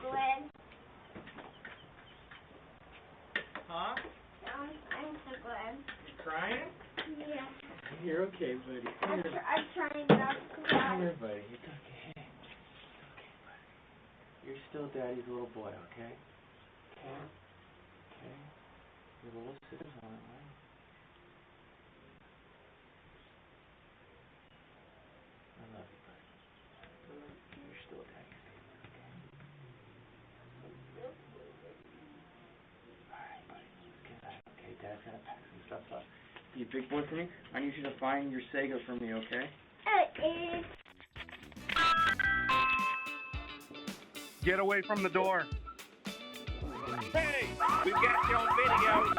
glad. Huh? I'm so glad. You crying? Yeah. You're okay, buddy. I'm trying not to Come cry. here, buddy. It's okay. It's okay, buddy. You're still Daddy's little boy, okay? Okay? Okay? Your little sister's on it, right? I love you, buddy. You're still Daddy's favorite, okay? Alright, buddy. Let's get that, okay? Dad's gonna pack some stuff up. You big boy for me? I need you to find your Sega for me, okay? Get away from the door. Hey, we've got you on video.